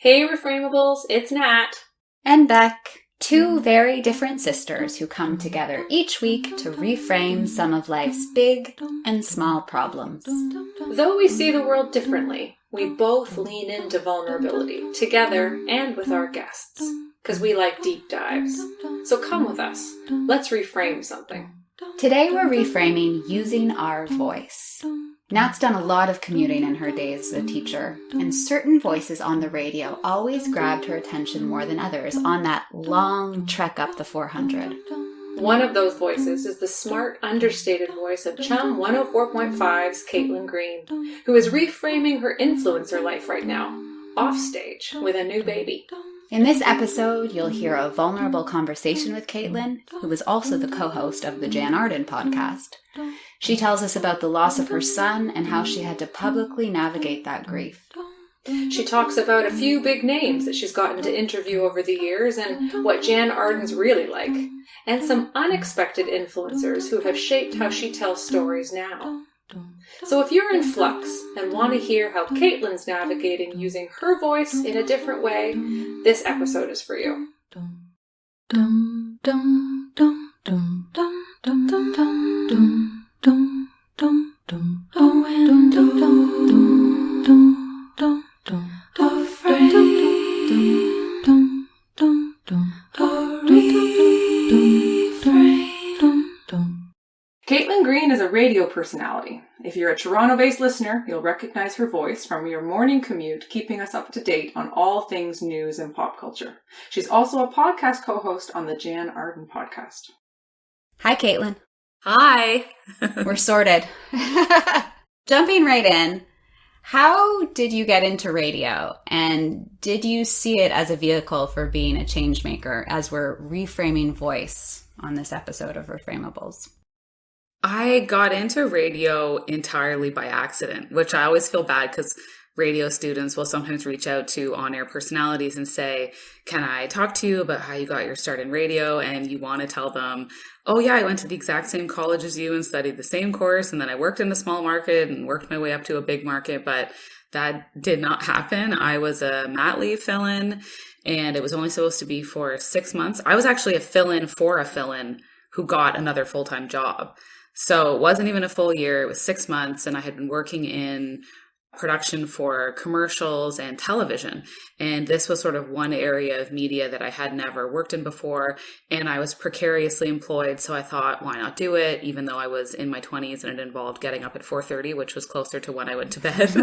Hey Reframables, it's Nat. And Beck, two very different sisters who come together each week to reframe some of life's big and small problems. Though we see the world differently, we both lean into vulnerability, together and with our guests, because we like deep dives. So come with us, let's reframe something. Today we're reframing using our voice. Nat's done a lot of commuting in her days as a teacher, and certain voices on the radio always grabbed her attention more than others on that long trek up the 400. One of those voices is the smart, understated voice of Chum 104.5's Caitlin Green, who is reframing her influencer life right now, offstage with a new baby. In this episode, you'll hear a vulnerable conversation with Caitlin, who is also the co-host of the Jann Arden Podcast. She tells us about the loss of her son and how she had to publicly navigate that grief. She talks about a few big names that she's gotten to interview over the years and what Jann Arden's really like, and some unexpected influencers who have shaped how she tells stories now. So if you're in flux and want to hear how Caitlin's navigating using her voice in a different way, this episode is for you. Caitlin Green is a radio personality. If you're a Toronto-based listener, you'll recognize her voice from your morning commute, keeping us up to date on all things news and pop culture. She's also a podcast co-host on the Jann Arden Podcast. Hi, Caitlin. Hi. We're sorted. Jumping right in, how did you get into radio? And did you see it as a vehicle for being a change maker as we're reframing voice on this episode of Reframables? I got into radio entirely by accident, which I always feel bad because radio students will sometimes reach out to on-air personalities and say, can I talk to you about how you got your start in radio? And you want to tell them, oh yeah, I went to the exact same college as you and studied the same course. And then I worked in a small market and worked my way up to a big market. But that did not happen. I was a mat leave fill-in and it was only supposed to be for 6 months. I was actually a fill-in for a fill-in who got another full-time job. So it wasn't even a full year. It was 6 months and I had been working in production for commercials and television. And this was sort of one area of media that I had never worked in before. And I was precariously employed. So I thought, why not do it? Even though I was in my 20s and it involved getting up at 4:30, which was closer to when I went to bed.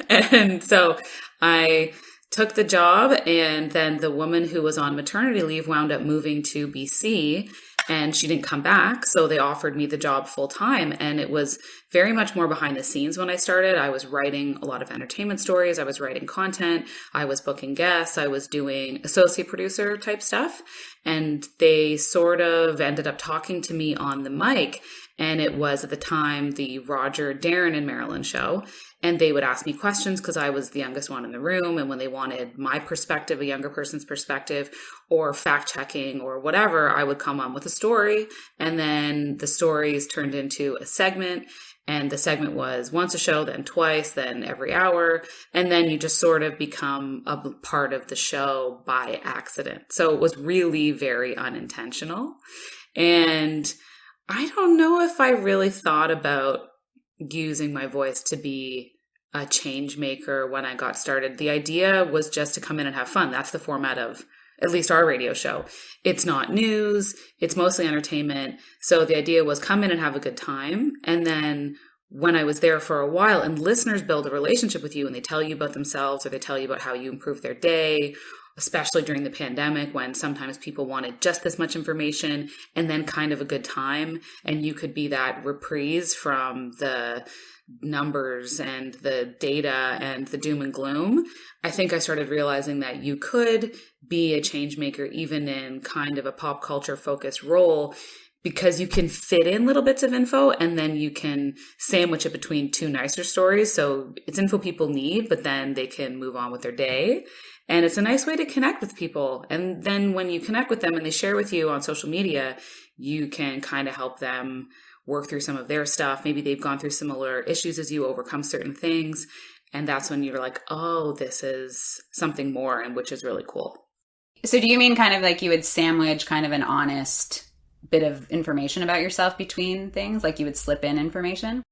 And so I took the job, and then the woman who was on maternity leave wound up moving to BC. And she didn't come back, so they offered me the job full time. And it was very much more behind the scenes when I started. I was writing a lot of entertainment stories. I was writing content. I was booking guests. I was doing associate producer type stuff. And they sort of ended up talking to me on the mic. And it was at the time the Roger, Darren, and Marilyn show. And they would ask me questions because I was the youngest one in the room. And when they wanted my perspective, a younger person's perspective, or fact checking or whatever, I would come on with a story. And then the stories turned into a segment. And the segment was once a show, then twice, then every hour. And then you just sort of become a part of the show by accident. So it was really very unintentional. And I don't know if I really thought about using my voice to be a change maker when I got started. The idea was just to come in and have fun. That's the format of at least our radio show. It's not news. It's mostly entertainment. So the idea was come in and have a good time. And then when I was there for a while and listeners build a relationship with you and they tell you about themselves or they tell you about how you improve their day, especially during the pandemic when sometimes people wanted just this much information and then kind of a good time. And you could be that reprise from the numbers and the data and the doom and gloom. I think I started realizing that you could be a change maker even in kind of a pop culture focused role, because you can fit in little bits of info and then you can sandwich it between two nicer stories. So it's info people need, but then they can move on with their day. And it's a nice way to connect with people. And then when you connect with them and they share with you on social media, you can kind of help them work through some of their stuff. Maybe they've gone through similar issues as you, overcome certain things. And that's when you're like, oh, this is something more, and which is really cool. So do you mean kind of like you would sandwich kind of an honest bit of information about yourself between things? Like you would slip in information?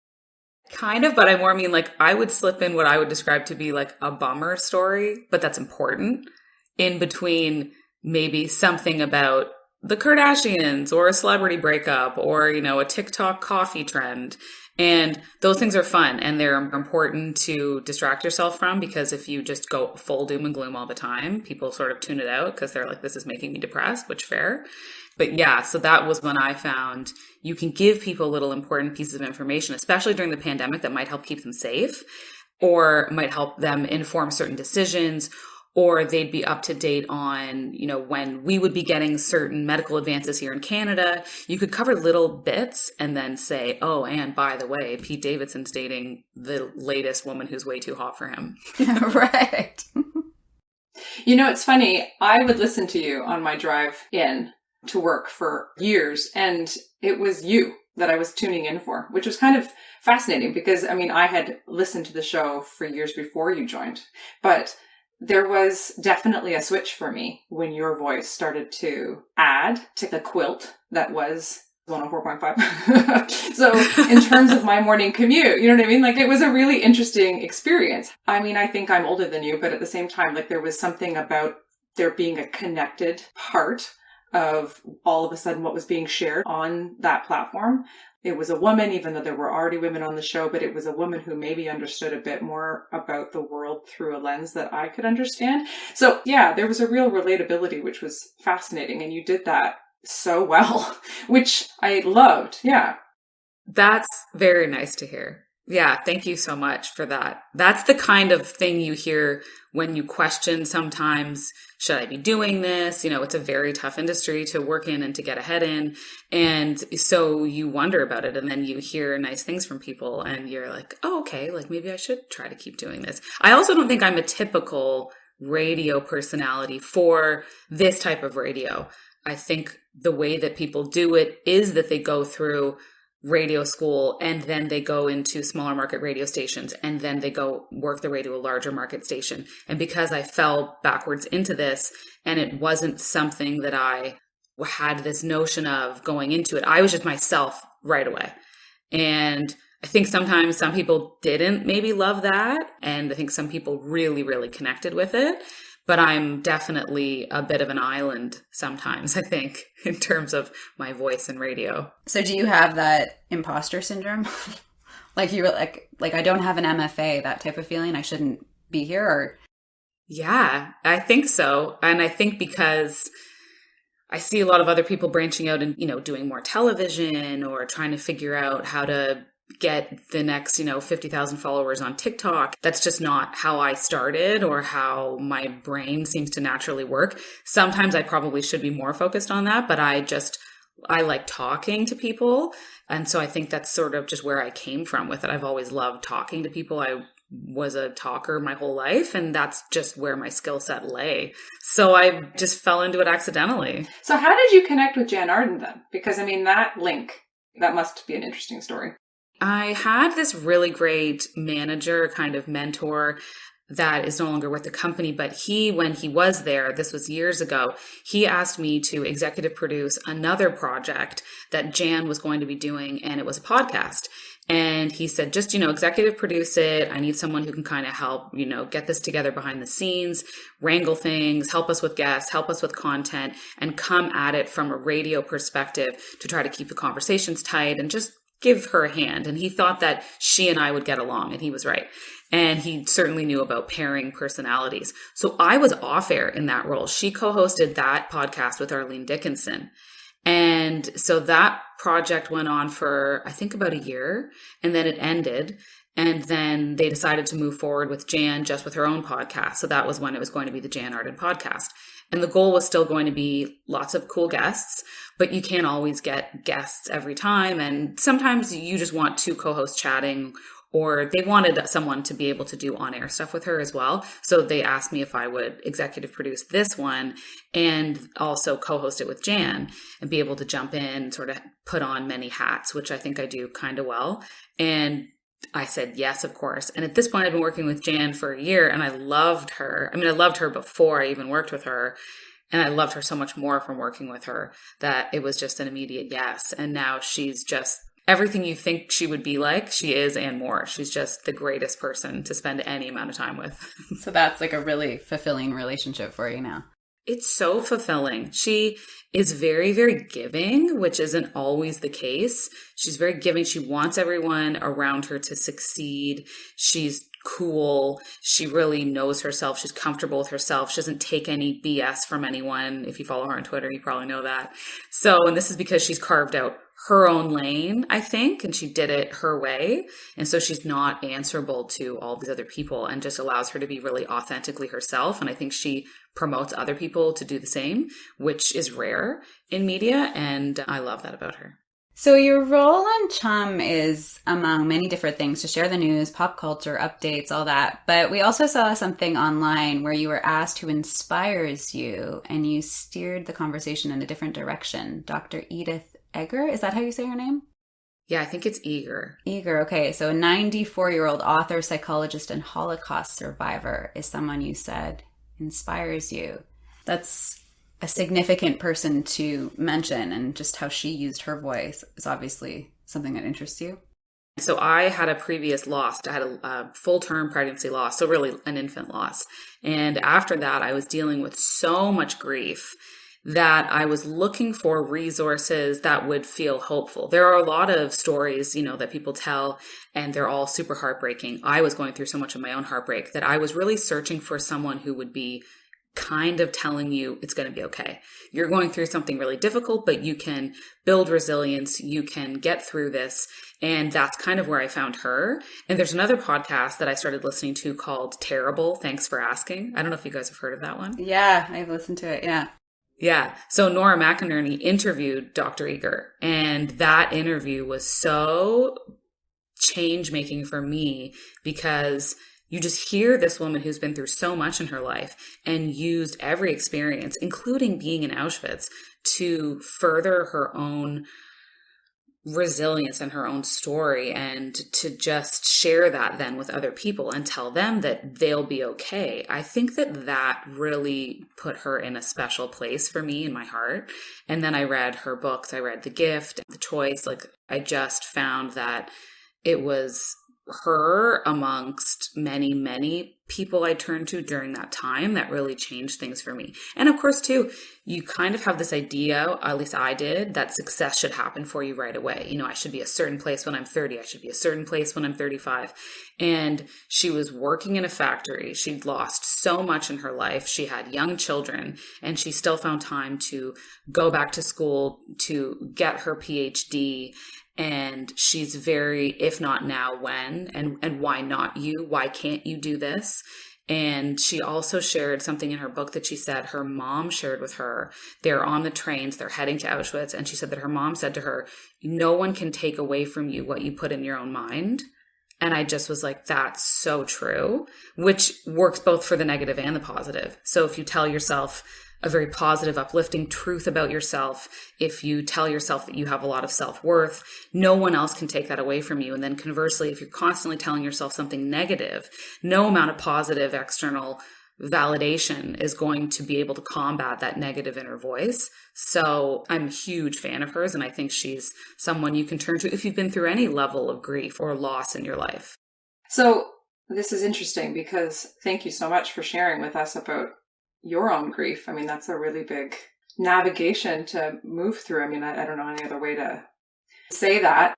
Kind of, but I more mean like I would slip in what I would describe to be like a bummer story, but that's important, in between maybe something about the Kardashians or a celebrity breakup or, a TikTok coffee trend. And those things are fun and they're important to distract yourself from, because if you just go full doom and gloom all the time, people sort of tune it out because they're like, this is making me depressed, which fair. But yeah, so that was when I found you can give people little important pieces of information, especially during the pandemic, that might help keep them safe or might help them inform certain decisions, or they'd be up to date on, when we would be getting certain medical advances here in Canada. You could cover little bits and then say, oh, and by the way, Pete Davidson's dating the latest woman who's way too hot for him. Right. It's funny. I would listen to you on my drive in to work for years, and it was you that I was tuning in for, which was kind of fascinating because, I had listened to the show for years before you joined, but there was definitely a switch for me when your voice started to add to the quilt that was 104.5. So in terms of my morning commute, you know what I mean? Like, it was a really interesting experience. I think I'm older than you, but at the same time, like, there was something about there being a connected part of all of a sudden what was being shared on that platform. It was a woman, even though there were already women on the show, but it was a woman who maybe understood a bit more about the world through a lens that I could understand. So yeah, there was a real relatability, which was fascinating. And you did that so well, which I loved. Yeah. That's very nice to hear. Yeah, thank you so much for that. That's the kind of thing you hear when you question sometimes, should I be doing this? It's a very tough industry to work in and to get ahead in. And so you wonder about it, and then you hear nice things from people and you're like, oh, okay, like maybe I should try to keep doing this. I also don't think I'm a typical radio personality for this type of radio. I think the way that people do it is that they go through radio school and then they go into smaller market radio stations and then they go work their way to a larger market station. And because I fell backwards into this and it wasn't something that I had this notion of going into it, I was just myself right away. And I think sometimes some people didn't maybe love that. And I think some people really, really connected with it. But I'm definitely a bit of an island sometimes, I think, in terms of my voice and radio. So do you have that imposter syndrome? Like you were like, I don't have an MFA, that type of feeling, I shouldn't be here? Or yeah, I think so. And I think because I see a lot of other people branching out and, doing more television or trying to figure out how to get the next, 50,000 followers on TikTok. That's just not how I started or how my brain seems to naturally work. Sometimes I probably should be more focused on that, but I like talking to people. And so I think that's sort of just where I came from with it. I've always loved talking to people. I was a talker my whole life, and that's just where my skill set lay. So I just fell into it accidentally. So how did you connect with Jann Arden then? Because that link, that must be an interesting story. I had this really great manager, kind of mentor, that is no longer with the company, but when he was there, this was years ago, he asked me to executive produce another project that Jann was going to be doing, and it was a podcast. And he said, just, executive produce it. I need someone who can kind of help, get this together behind the scenes, wrangle things, help us with guests, help us with content, and come at it from a radio perspective to try to keep the conversations tight and just give her a hand. And he thought that she and I would get along, and he was right. And he certainly knew about pairing personalities. So I was off air in that role. She co-hosted that podcast with Arlene Dickinson. And so that project went on for, I think, about a year, and then it ended. And then they decided to move forward with Jann just with her own podcast. So that was when it was going to be the Jann Arden Podcast. And the goal was still going to be lots of cool guests, but you can't always get guests every time. And sometimes you just want two co-hosts chatting, or they wanted someone to be able to do on-air stuff with her as well. So they asked me if I would executive produce this one and also co-host it with Jann and be able to jump in, sort of put on many hats, which I think I do kind of well. And I said, yes, of course. And at this point, I'd been working with Jann for a year and I loved her. I mean, I loved her before I even worked with her. And I loved her so much more from working with her that it was just an immediate yes. And now she's just everything you think she would be like, she is and more. She's just the greatest person to spend any amount of time with. So that's like a really fulfilling relationship for you now. It's so fulfilling. She is very, very giving, which isn't always the case. She's very giving. She wants everyone around her to succeed. She's cool. She really knows herself. She's comfortable with herself. She doesn't take any BS from anyone. If you follow her on Twitter, you probably know that. So, and this is because she's carved out her own lane, I think, and she did it her way. And so she's not answerable to all these other people and just allows her to be really authentically herself. And I think she promotes other people to do the same, which is rare in media. And I love that about her. So your role on Chum is, among many different things, to share the news, pop culture, updates, all that. But we also saw something online where you were asked who inspires you, and you steered the conversation in a different direction. Dr. Edith Eger, is that how you say her name? Yeah, I think it's Eger. Eger, okay. So a 94-year-old author, psychologist, and Holocaust survivor is someone you said inspires you. That's a significant person to mention, and just how she used her voice is obviously something that interests you. So I had a previous loss. I had a full-term pregnancy loss, so really an infant loss. And after that, I was dealing with so much grief that I was looking for resources that would feel hopeful. There are a lot of stories, that people tell, and they're all super heartbreaking. I was going through so much of my own heartbreak that I was really searching for someone who would be kind of telling you it's going to be okay. You're going through something really difficult, but you can build resilience. You can get through this. And that's kind of where I found her. And there's another podcast that I started listening to called Terrible. Thanks for asking. I don't know if you guys have heard of that one. Yeah, I've listened to it. Yeah. Yeah. So Nora McInerney interviewed Dr. Eger, and that interview was so change-making for me because you just hear this woman who's been through so much in her life and used every experience, including being in Auschwitz, to further her own resilience and her own story, and to just share that then with other people and tell them that they'll be okay. I think that really put her in a special place for me in my heart. And then I read her books. I read The Gift, The Choice. I just found that it was her amongst many, many people I turned to during that time that really changed things for me. And of course, too, you kind of have this idea, at least I did, that success should happen for you right away. I should be a certain place when I'm 30. I should be a certain place when I'm 35. And she was working in a factory. She'd lost so much in her life. She had young children, and she still found time to go back to school to get her PhD. And she's very, if not now, when, and why not you? Why can't you do this? And she also shared something in her book that she said her mom shared with her. They're on the trains, they're heading to Auschwitz. And she said that her mom said to her, no one can take away from you what you put in your own mind. And I just was like, that's so true, which works both for the negative and the positive. So if you tell yourself a very positive, uplifting truth about yourself, if you tell yourself that you have a lot of self-worth, no one else can take that away from you. And then conversely, if you're constantly telling yourself something negative, no amount of positive external validation is going to be able to combat that negative inner voice. So I'm a huge fan of hers, and I think she's someone you can turn to if you've been through any level of grief or loss in your life. So this is interesting because thank you so much for sharing with us about your own grief. I mean, that's a really big navigation to move through. I mean, I don't know any other way to say that.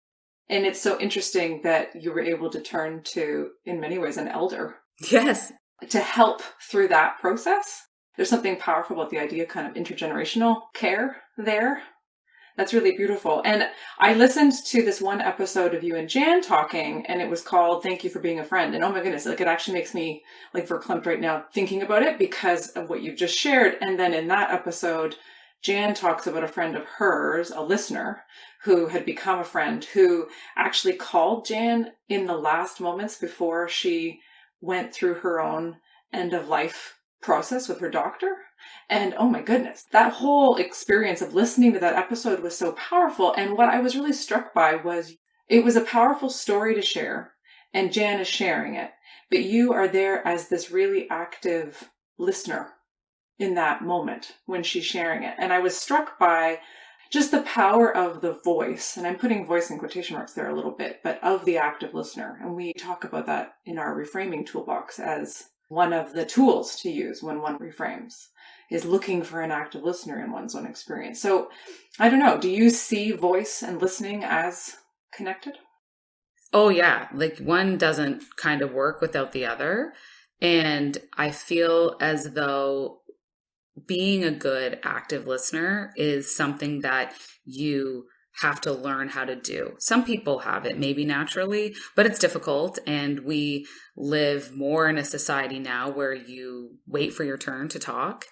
And it's so interesting that you were able to turn to, in many ways, an elder. Yes. To help through that process. There's something powerful about the idea of kind of intergenerational care there. That's really beautiful. And I listened to this one episode of you and Jann talking, and it was called Thank You for Being a Friend. And oh my goodness, it actually makes me verklempt right now thinking about it because of what you've just shared. And then in that episode, Jann talks about a friend of hers, a listener, who had become a friend, who actually called Jann in the last moments before she went through her own end of life process with her doctor. And oh my goodness, that whole experience of listening to that episode was so powerful. And what I was really struck by was it was a powerful story to share. and Jann is sharing it, but you are there as this really active listener in that moment when she's sharing it. And I was struck by just the power of the voice, and I'm putting voice in quotation marks there a little bit, but of the active listener. And we talk about that in our reframing toolbox as one of the tools to use when one reframes, is looking for an active listener in one's own experience. So I don't know, do you see voice and listening as connected? Oh yeah, like one doesn't kind of work without the other. And I feel as though being a good active listener is something that you have to learn how to do. Some people have it maybe naturally, but it's difficult. And we live more in a society now where you wait for your turn to talk,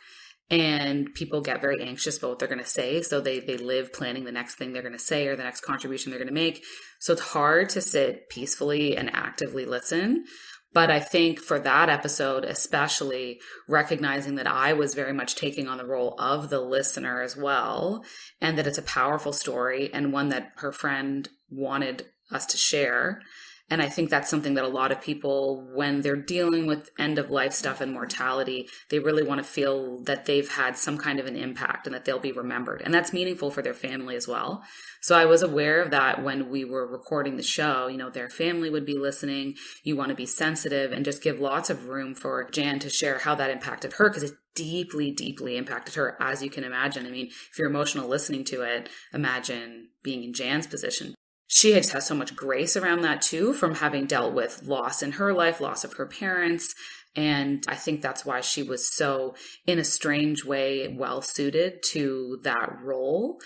and people get very anxious about what they're going to say. So they live planning the next thing they're going to say or the next contribution they're going to make. So it's hard to sit peacefully and actively listen. But I think for that episode, especially recognizing that I was very much taking on the role of the listener as well, and that it's a powerful story and one that her friend wanted us to share. And I think that's something that a lot of people, when they're dealing with end of life stuff and mortality, they really want to feel that they've had some kind of an impact and that they'll be remembered. And that's meaningful for their family as well. So I was aware of that when we were recording the show. You know, their family would be listening. You want to be sensitive and just give lots of room for Jann to share how that impacted her, because it deeply, deeply impacted her, as you can imagine. I mean, if you're emotional listening to it, imagine being in Jann's position. She has so much grace around that too, from having dealt with loss in her life, loss of her parents. And I think that's why she was so, in a strange way, well suited to that role.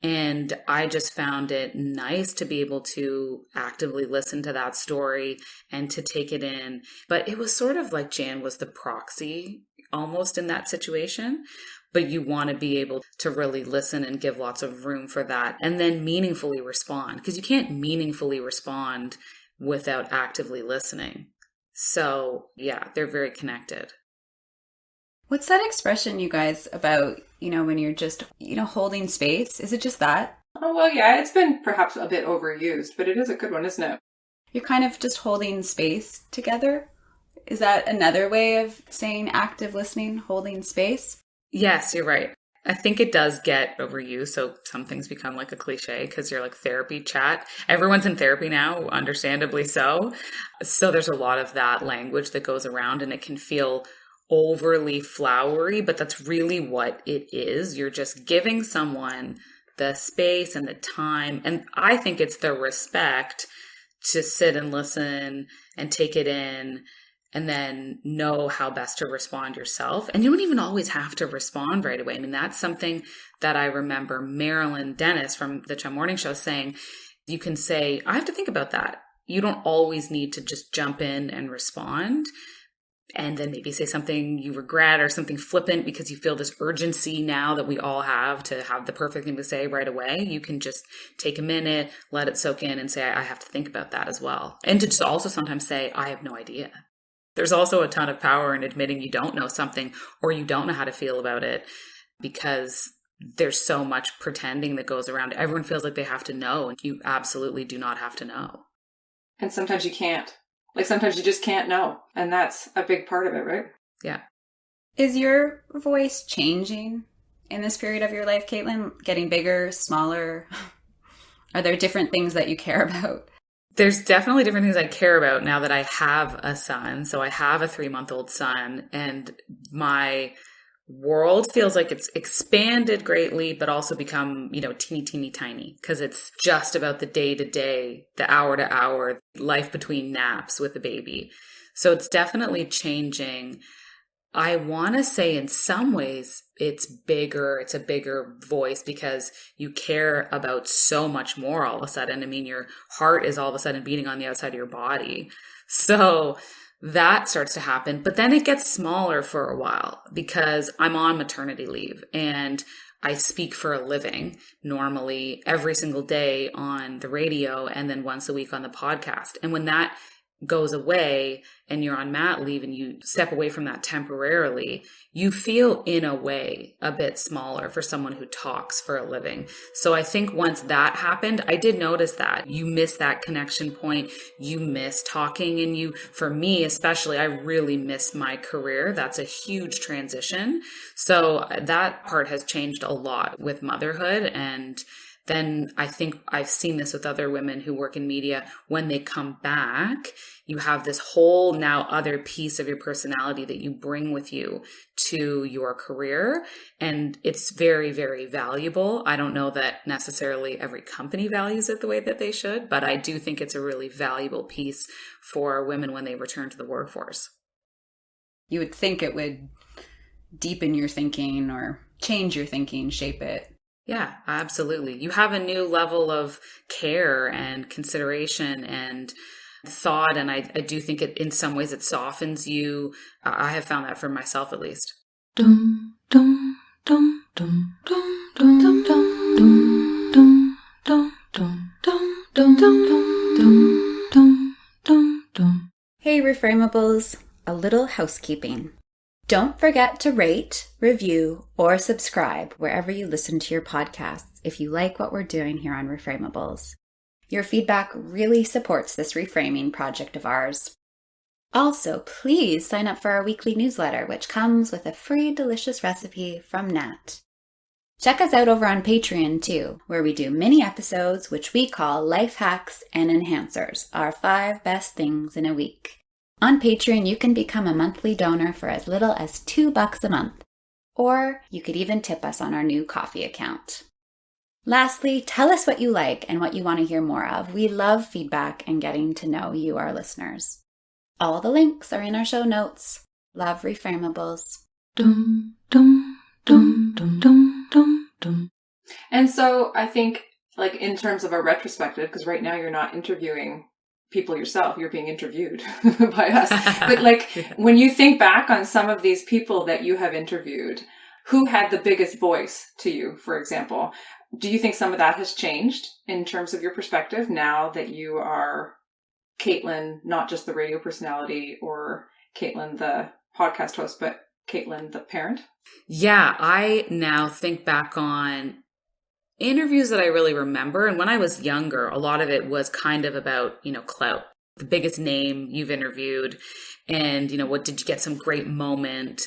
And I just found it nice to be able to actively listen to that story and to take it in. But it was sort of like Jann was the proxy almost in that situation. But you want to be able to really listen and give lots of room for that, and then meaningfully respond, because you can't meaningfully respond without actively listening. So yeah, they're very connected. What's that expression, you guys, about, when you're just, holding space? Is it just that? Oh, well, yeah, it's been perhaps a bit overused, but it is a good one, isn't it? You're kind of just holding space together. Is that another way of saying active listening, holding space? Yes, you're right. I think it does get overused. So some things become like a cliche because you're like therapy chat. Everyone's in therapy now, understandably so. So there's a lot of that language that goes around, and it can feel overly flowery, but that's really what it is. You're just giving someone the space and the time. And I think it's the respect to sit and listen and take it in, and then know how best to respond yourself. And you don't even always have to respond right away. I mean, that's something that I remember Marilyn Dennis from the Chum Morning Show saying. You can say, I have to think about that. You don't always need to just jump in and respond, and then maybe say something you regret or something flippant because you feel this urgency now that we all have to have the perfect thing to say right away. You can just take a minute, let it soak in, and say, I have to think about that as well. And to just also sometimes say, I have no idea. There's also a ton of power in admitting you don't know something or you don't know how to feel about it, because there's so much pretending that goes around. Everyone feels like they have to know, and you absolutely do not have to know. And sometimes you can't. Like sometimes you just can't know. And that's a big part of it, right? Yeah. Is your voice changing in this period of your life, Caitlin? Getting bigger, smaller? Are there different things that you care about? There's definitely different things I care about now that I have a son. So I have a 3-month-old son, and my world feels like it's expanded greatly, but also become, teeny tiny, because it's just about the day to day, the hour to hour, life between naps with the baby. So it's definitely changing. I want to say in some ways it's bigger. It's a bigger voice because you care about so much more all of a sudden. I mean, your heart is all of a sudden beating on the outside of your body. So that starts to happen. But then it gets smaller for a while because I'm on maternity leave and I speak for a living normally every single day on the radio and then once a week on the podcast. And when that goes away and you're on mat leave and you step away from that temporarily, you feel in a way a bit smaller for someone who talks for a living. So I think once that happened, I did notice that you miss that connection point. You miss talking, and you, for me especially, I really miss my career. That's a huge transition. So that part has changed a lot with motherhood. And then I think I've seen this with other women who work in media. When they come back, you have this whole now other piece of your personality that you bring with you to your career. And it's very, very valuable. I don't know that necessarily every company values it the way that they should, but I do think it's a really valuable piece for women when they return to the workforce. You would think it would deepen your thinking or change your thinking, shape it. Yeah, absolutely. You have a new level of care and consideration and thought. And I do think it, in some ways, it softens you. I have found that for myself, at least. Dum, dum, dum, dum, dum, dum, dum, dum, dum, dum, dum, dum, dum, dum, dum, dum, dum. Hey, Reframables, a little housekeeping. Don't forget to rate, review, or subscribe wherever you listen to your podcasts if you like what we're doing here on Reframables. Your feedback really supports this reframing project of ours. Also, please sign up for our weekly newsletter, which comes with a free delicious recipe from Nat. Check us out over on Patreon too, where we do mini episodes which we call Life Hacks and Enhancers, our 5 best things in a week. On Patreon, you can become a monthly donor for as little as $2 a month, or you could even tip us on our new coffee account. Lastly, tell us what you like and what you want to hear more of. We love feedback and getting to know you, our listeners. All the links are in our show notes. Love, Reframables. Dum, dum, dum, dum, dum, dum, dum. And so I think, like, in terms of a retrospective, because right now you're not interviewing people yourself, you're being interviewed by us. But like, when you think back on some of these people that you have interviewed, who had the biggest voice to you, for example? Do you think some of that has changed in terms of your perspective now that you are Caitlin, not just the radio personality, or Caitlin, the podcast host, but Caitlin, the parent? Yeah, I now think back on interviews that I really remember. And when I was younger, a lot of it was kind of about, clout, the biggest name you've interviewed. And, what did you get some great moment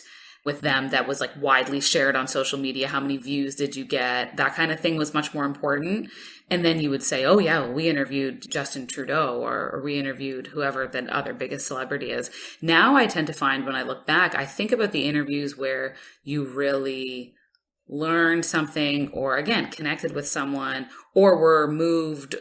with them that was like widely shared on social media? How many views did you get? That kind of thing was much more important. And then you would say, oh yeah, well, we interviewed Justin Trudeau or we interviewed whoever the other biggest celebrity is. Now I tend to find when I look back, I think about the interviews where you really learned something, or again, connected with someone, or were moved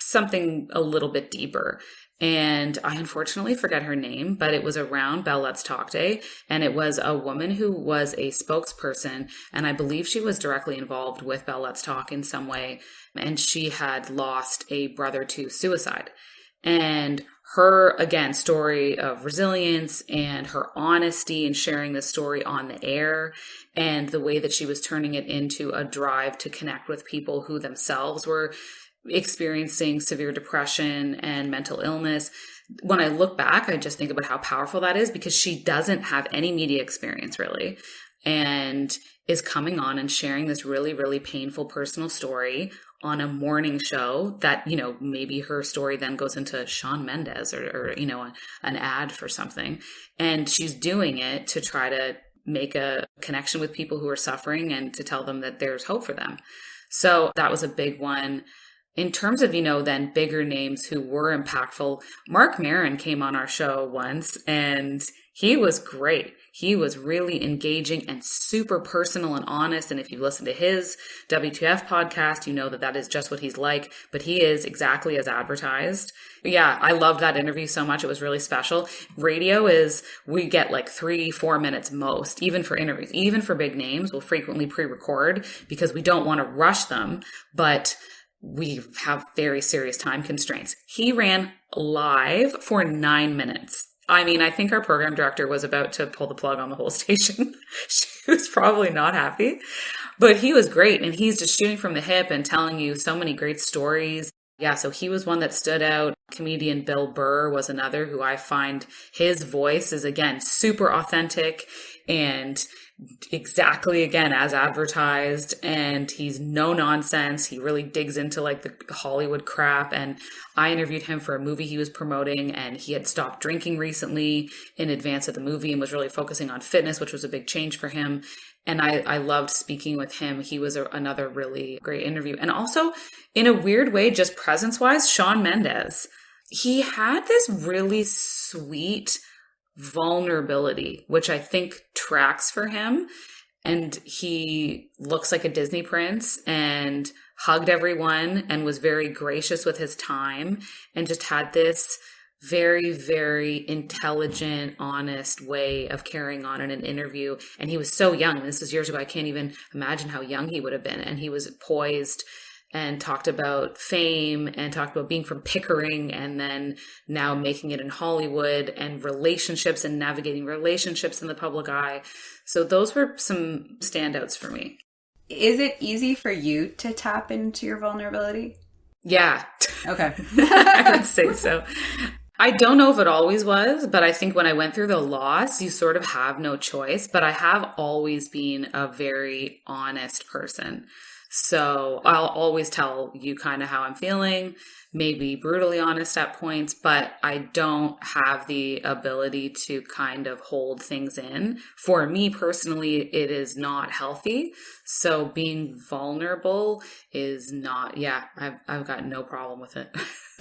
something a little bit deeper. And I unfortunately forget her name, but it was around Bell Let's Talk Day. And it was a woman who was a spokesperson. And I believe she was directly involved with Bell Let's Talk in some way. And she had lost a brother to suicide. And her, again, story of resilience and her honesty in sharing the story on the air, and the way that she was turning it into a drive to connect with people who themselves were experiencing severe depression and mental illness. When I look back, I just think about how powerful that is, because she doesn't have any media experience really, and is coming on and sharing this really, really painful personal story on a morning show that, maybe her story then goes into Shawn Mendes or an ad for something. And she's doing it to try to make a connection with people who are suffering and to tell them that there's hope for them. So that was a big one. In terms of, then bigger names who were impactful, Mark Maron came on our show once and he was great. He was really engaging and super personal and honest. And if you listen to his WTF podcast, you know that is just what he's like, but he is exactly as advertised. Yeah, I loved that interview so much. It was really special. Radio is, we get like 3-4 minutes most, even for interviews, even for big names. We'll frequently pre-record because we don't want to rush them, but we have very serious time constraints. He ran live for 9 minutes. I mean, I think our program director was about to pull the plug on the whole station. She was probably not happy, but he was great. And he's just shooting from the hip and telling you so many great stories. Yeah, so he was one that stood out. Comedian Bill Burr was another who I find his voice is, again, super authentic and exactly, again, as advertised. And he's no nonsense. He really digs into like the Hollywood crap. And I interviewed him for a movie he was promoting, and he had stopped drinking recently in advance of the movie and was really focusing on fitness, which was a big change for him. And I loved speaking with him. He was another really great interview. And also, in a weird way, just presence-wise, Shawn Mendes. He had this really sweet vulnerability, which I think tracks for him. And he looks like a Disney prince and hugged everyone and was very gracious with his time and just had this very, very intelligent, honest way of carrying on in an interview. And he was so young. This was years ago. I can't even imagine how young he would have been. And he was poised and talked about fame and talked about being from Pickering and then now making it in Hollywood and relationships and navigating relationships in the public eye. So those were some standouts for me. Is it easy for you to tap into your vulnerability? Yeah. Okay. I would say so. I don't know if it always was, but I think when I went through the loss, you sort of have no choice. But I have always been a very honest person. So I'll always tell you kind of how I'm feeling, maybe brutally honest at points, but I don't have the ability to kind of hold things in. For me personally, it is not healthy. So being vulnerable is not, I've got no problem with it.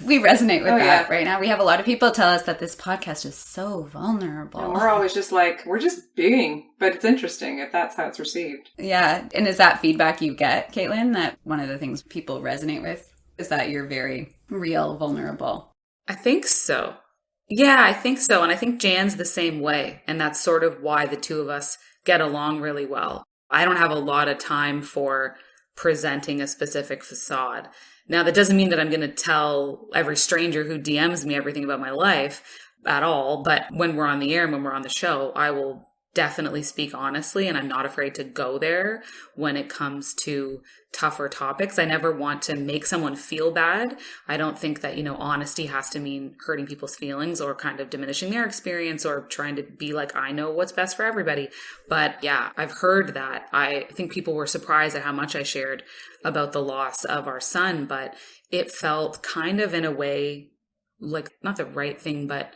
We resonate with that right now. We have a lot of people tell us that this podcast is so vulnerable. And we're always just like, we're just being, but it's interesting if that's how it's received. Yeah. And is that feedback you get, Caitlin, that one of the things people resonate with is that you're very real, vulnerable? I think so. Yeah, I think so. And I think Jann's the same way. And that's sort of why the two of us get along really well. I don't have a lot of time for presenting a specific facade. Now, that doesn't mean that I'm going to tell every stranger who DMs me everything about my life at all. But when we're on the air and when we're on the show, I will definitely speak honestly. And I'm not afraid to go there when it comes to tougher topics. I never want to make someone feel bad. I don't think that, honesty has to mean hurting people's feelings or kind of diminishing their experience or trying to be like, I know what's best for everybody. But yeah, I've heard that. I think people were surprised at how much I shared about the loss of our son, but it felt kind of in a way like not the right thing, but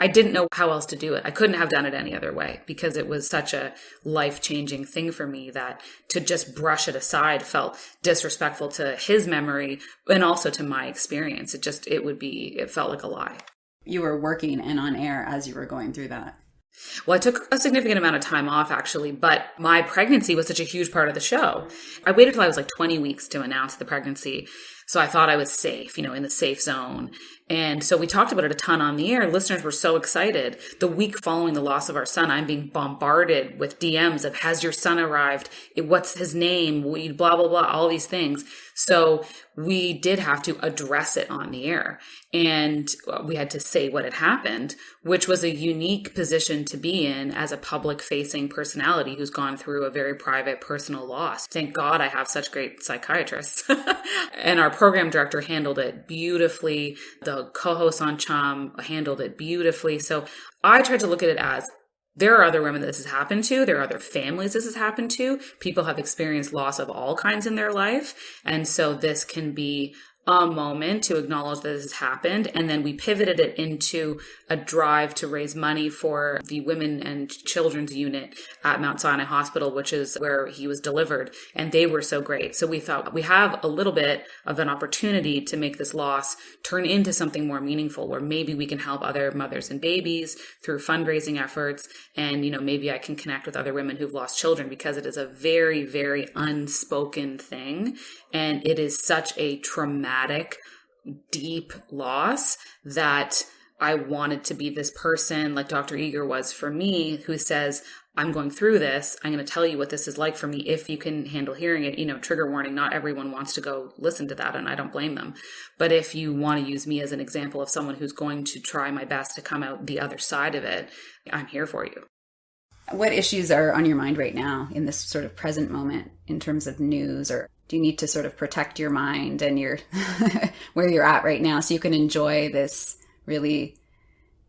I didn't know how else to do it. I couldn't have done it any other way because it was such a life-changing thing for me that to just brush it aside felt disrespectful to his memory and also to my experience. It felt like a lie. You were working and on air as you were going through that. Well, I took a significant amount of time off actually, but my pregnancy was such a huge part of the show. I waited till I was like 20 weeks to announce the pregnancy. So I thought I was safe, in the safe zone. And so we talked about it a ton on the air. Listeners were so excited. The week following the loss of our son, I'm being bombarded with DMs of, has your son arrived? What's his name? Blah, blah, blah, all these things. So we did have to address it on the air. And we had to say what had happened, which was a unique position to be in as a public-facing personality who's gone through a very private, personal loss. Thank God I have such great psychiatrists. And our program director handled it beautifully. The co-host on Chum handled it beautifully. So I tried to look at it as there are other women that this has happened to. There are other families this has happened to. People have experienced loss of all kinds in their life. And so this can be a moment to acknowledge that this has happened. And then we pivoted it into a drive to raise money for the Women and Children's Unit at Mount Sinai Hospital, which is where he was delivered. And they were so great. So we thought we have a little bit of an opportunity to make this loss turn into something more meaningful, where maybe we can help other mothers and babies through fundraising efforts. And, maybe I can connect with other women who've lost children, because it is a very, very unspoken thing. And it is such a traumatic, deep loss that I wanted to be this person like Dr. Eager was for me, who says, I'm going through this. I'm going to tell you what this is like for me. If you can handle hearing it, trigger warning, not everyone wants to go listen to that, and I don't blame them. But if you want to use me as an example of someone who's going to try my best to come out the other side of it, I'm here for you. What issues are on your mind right now in this sort of present moment in terms of news or do you need to sort of protect your mind and your where you're at right now so you can enjoy this really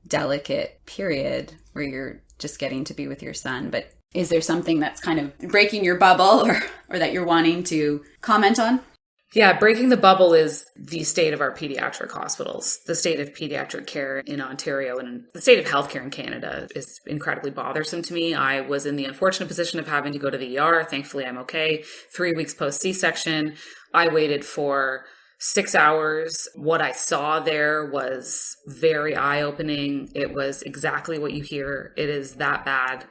delicate period where you're just getting to be with your son? But is there something that's kind of breaking your bubble or that you're wanting to comment on? Yeah, breaking the bubble is the state of our pediatric hospitals. The state of pediatric care in Ontario and the state of healthcare in Canada is incredibly bothersome to me. I was in the unfortunate position of having to go to the ER. Thankfully, I'm okay. 3 weeks post C-section. I waited for 6 hours. What I saw there was very eye-opening. It was exactly what you hear. It is that bad.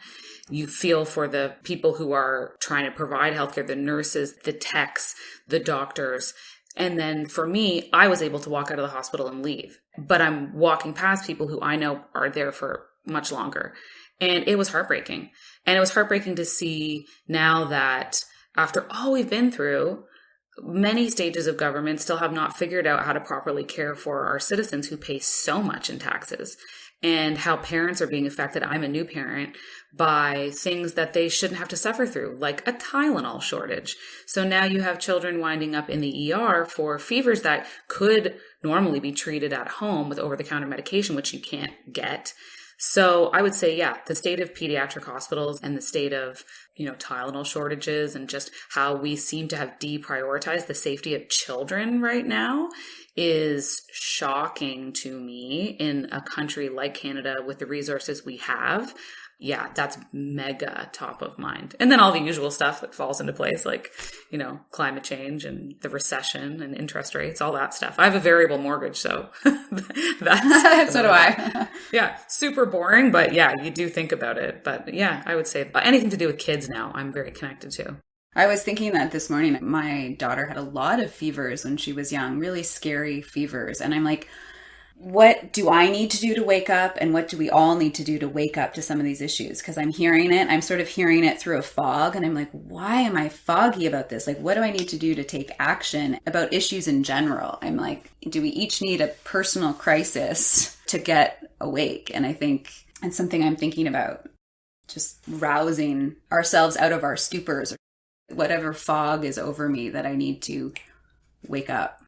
You feel for the people who are trying to provide healthcare, the nurses, the techs, the doctors. And then for me, I was able to walk out of the hospital and leave. But I'm walking past people who I know are there for much longer. And it was heartbreaking. And it was heartbreaking to see now that after all we've been through, many stages of government still have not figured out how to properly care for our citizens who pay so much in taxes, and how parents are being affected. I'm a new parent by things that they shouldn't have to suffer through, like a Tylenol shortage. So now you have children winding up in the ER for fevers that could normally be treated at home with over-the-counter medication, which you can't get. So I would say, yeah, the state of pediatric hospitals and the state of, Tylenol shortages and just how we seem to have deprioritized the safety of children right now is shocking to me in a country like Canada with the resources we have. Yeah, that's mega top of mind. And then all the usual stuff that falls into place, like, climate change and the recession and interest rates, all that stuff. I have a variable mortgage, so that's so do I. Yeah, super boring, but yeah, you do think about it. But yeah, I would say anything to do with kids now, I'm very connected to. I was thinking that this morning. My daughter had a lot of fevers when she was young, really scary fevers. And I'm like, what do I need to do to wake up? And what do we all need to do to wake up to some of these issues? Because I'm hearing it. I'm sort of hearing it through a fog. And I'm like, why am I foggy about this? Like, what do I need to do to take action about issues in general? I'm like, do we each need a personal crisis to get awake? And I think, and something I'm thinking about, just rousing ourselves out of our stupors, or whatever fog is over me, that I need to wake up.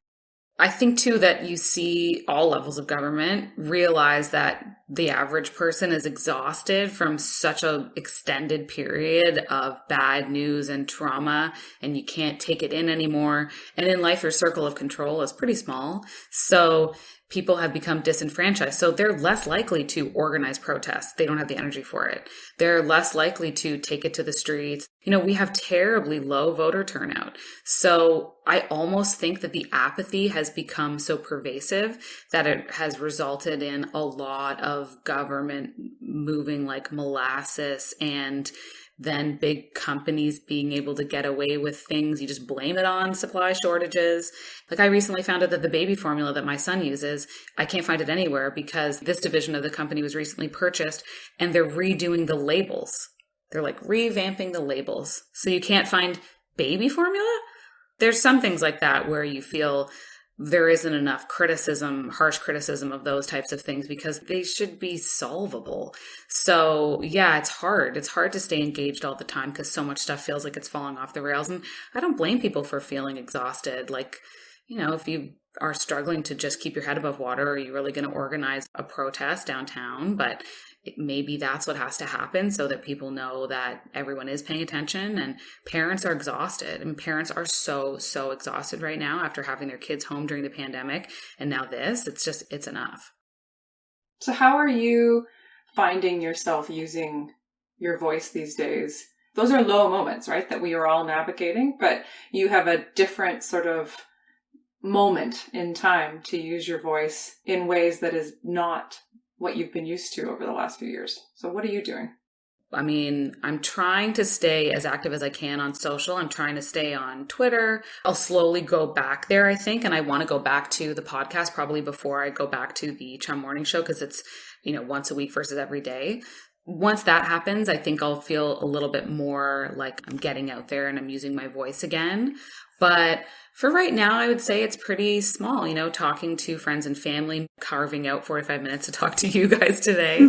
I think, too, that you see all levels of government realize that the average person is exhausted from such an extended period of bad news and trauma, and you can't take it in anymore. And in life, your circle of control is pretty small. So people have become disenfranchised. So they're less likely to organize protests. They don't have the energy for it. They're less likely to take it to the streets. We have terribly low voter turnout. So I almost think that the apathy has become so pervasive that it has resulted in a lot of government moving like molasses, and then big companies being able to get away with things. You just blame it on supply shortages. Like, I recently found out that the baby formula that my son uses, I can't find it anywhere because this division of the company was recently purchased and they're redoing the labels. They're like revamping the labels. So you can't find baby formula? There's some things like that where you feel there isn't enough criticism, harsh criticism of those types of things because they should be solvable. So yeah, it's hard. It's hard to stay engaged all the time because so much stuff feels like it's falling off the rails. And I don't blame people for feeling exhausted. Like, if you are struggling to just keep your head above water, are you really going to organize a protest downtown? But maybe that's what has to happen so that people know that everyone is paying attention. And parents are exhausted. And parents are so exhausted right now after having their kids home during the pandemic. And now it's enough. So how are you finding yourself using your voice these days? Those are low moments, right? That we are all navigating, but you have a different sort of moment in time to use your voice in ways that is not what you've been used to over the last few years. So what are you doing? I mean, I'm trying to stay as active as I can on social. I'm trying to stay on Twitter. I'll slowly go back there, I think. And I want to go back to the podcast probably before I go back to the Chum morning show because it's, once a week versus every day. Once that happens, I think I'll feel a little bit more like I'm getting out there and I'm using my voice again. But for right now, I would say it's pretty small, talking to friends and family, carving out 45 minutes to talk to you guys today,